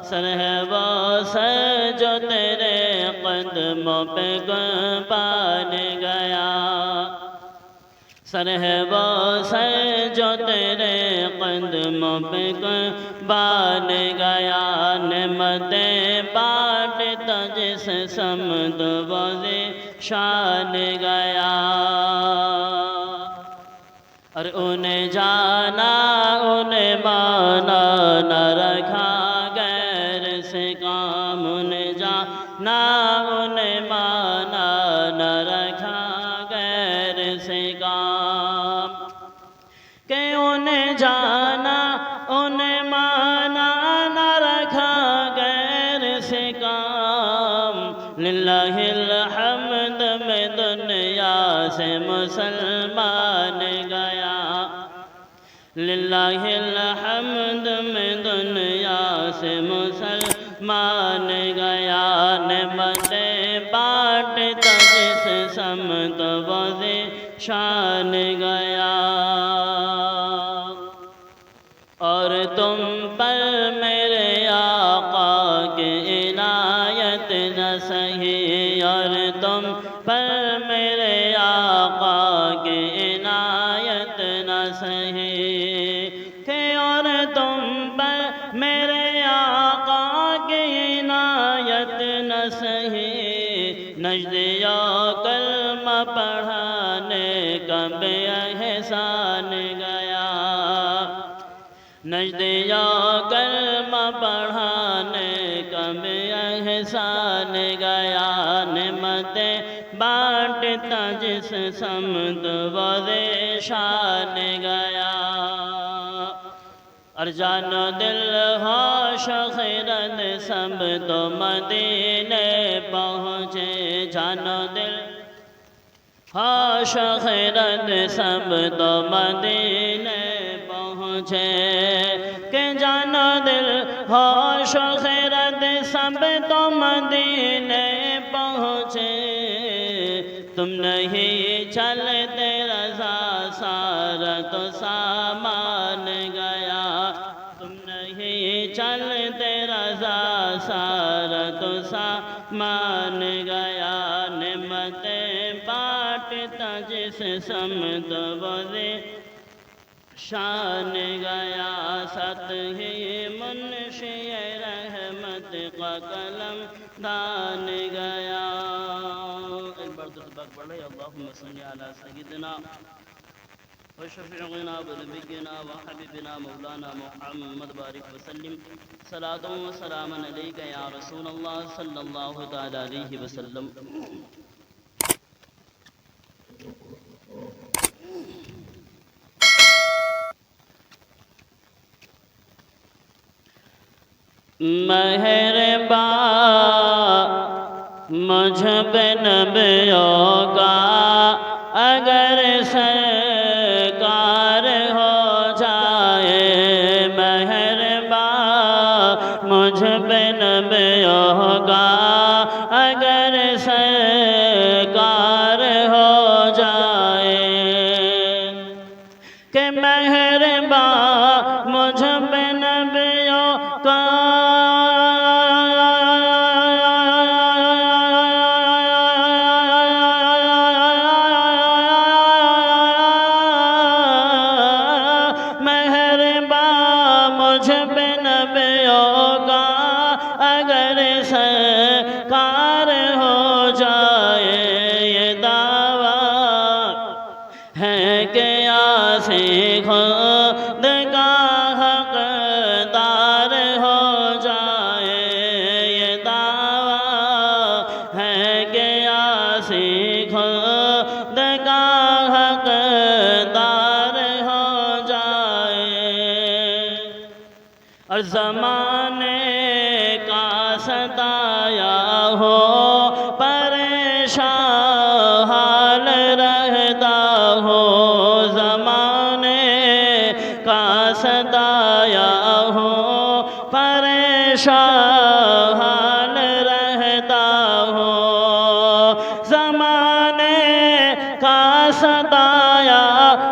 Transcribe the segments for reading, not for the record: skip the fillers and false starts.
سر ہے وہ سر جو تیرے قدموں پہ قربان گیا، سر ہے وہ سر جو تیرے قدموں پہ قربان گیا، نعمتیں بانٹتا جس سمت وہ شان گیا، اور انہیں جانا انہیں مانا نہ رکھا غیر سے کام، انہیں جانا انہیں مانا نہ رکھا غیر سے کام، کہ انہیں جانا انہیں مانا نہ رکھا غیر سے کام، للہ الحمد میں دنیا سے مسلمان گیا، للہ الحمد میں دنیا سے مسلمان گیا، نعمتیں بانٹتا جس سمت وہ شان گیا، اور تم پر میرے آقا کی عنایت نہ سہی، اور تم پر میرے آقا کی عنایت نہ سہی، کہ اور تم پر میرے آقا کی عنایت نہ سہی، نجدیہ کلمہ پڑھانے کا بے احسان گیا، نجدیہ کلمہ پڑھانے کا بے احسان گیا، نعمتیں بانٹتا جس سمت وہ شان گیا، اور جان و دل ہوش و خرد سب تو مدینے پہنچے، جان و دل ہوش و خرد سب تو مدینے پہنچے، کہ جان و دل ہوش و خرد سب تو مدینے پہنچے، تم نہیں چلتے رضا سارا تو سامان گیا، تم نہیں چلتے رضا سارا تو سامان گیا، نعمتیں بانٹتا جس سمت وہ شان گیا، ست ہی منشی رحمت کا قلم دان گیا، ایک بار درود پاک پڑھ لیں، اللہم صلی علی سیدنا وشفیعنا ونبینا وحبیبنا مولانا محمد بارک وسلم، صلاۃ و سلام علیک یا رسول اللہ صلی اللہ تعالی علیہ وسلم۔ مہربان مجھ پہ نبیوں کا اگر سرکار ہو جائے، مہربان مجھ پہ نبیوں کا اگر سرکار ہو جائے، کہ مہربان مجھ پہ نبیوں کا اگر سرکار ہو جائے، یہ دعویٰ ہے کہ آسی خود کا حقدار ہو جائے، یہ دعویٰ ہے کہ آسی خود کا حقدار ہو جائے، اور زمانے کا ستایا ہو پریشان حال رہتا ہو، زمانے کا ستایا ہو پریشان حال رہتا ہو، زمانے کا ستایا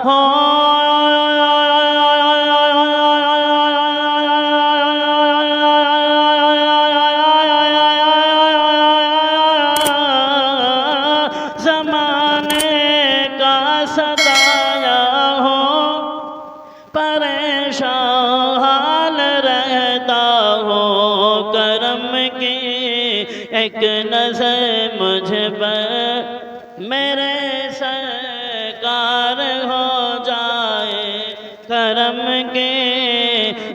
ہو ہو کرم کی ایک نظر مجھ پر میرے سرکار ہو جائے کرم کی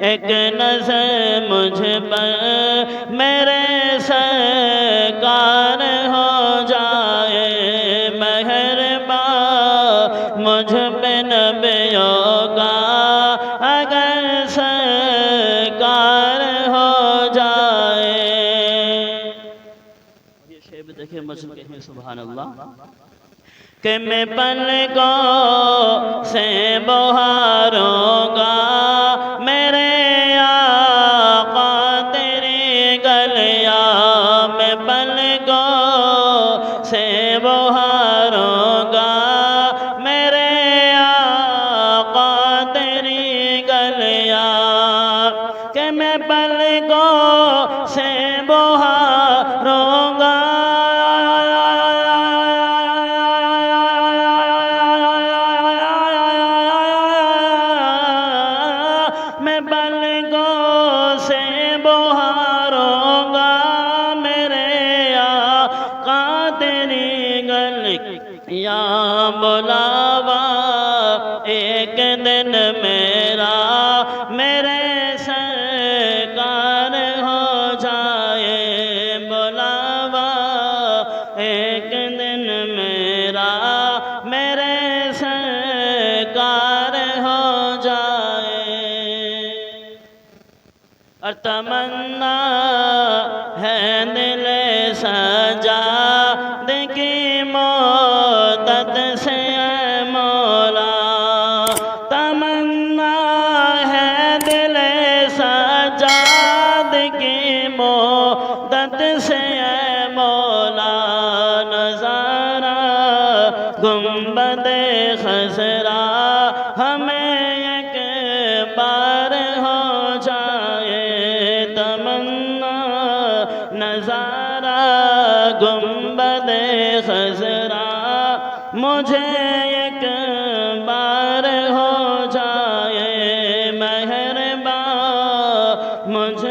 ایک نظر مجھ پر میرے سرکار ہو جائے مہربان مجھ پہ نبیوں کا اگر سرکار ہو جائے. یہ شعر دیکھیں مسلم کے ہیں سبحان اللہ کہ میں پلکوں سے بہاروں گا میرے آقا تیری گلیاں میں پلکوں سے بہاروں گا میرے آقا تیری گلیاں کہ میں پلکوں سے بہاروں گا میں پلکوں سے بہاروں گا میرے آقا تیری گلیاں بلاوا ایک دن میرا میرے سرکار ہو جائے بلاوا ایک دن میرا میرے سرکار ہو جائے. اور تمنا ہے دل سجاد کی مدت سے اے مولا تمنا ہے دل سجاد کی مدت سے اے مولا نظارہ گنبد خضرا ہمیں ایک بار ہو جائے تمنا نظارہ گنبد خضرا مجھے ایک بار ہو جائے مہربان مجھ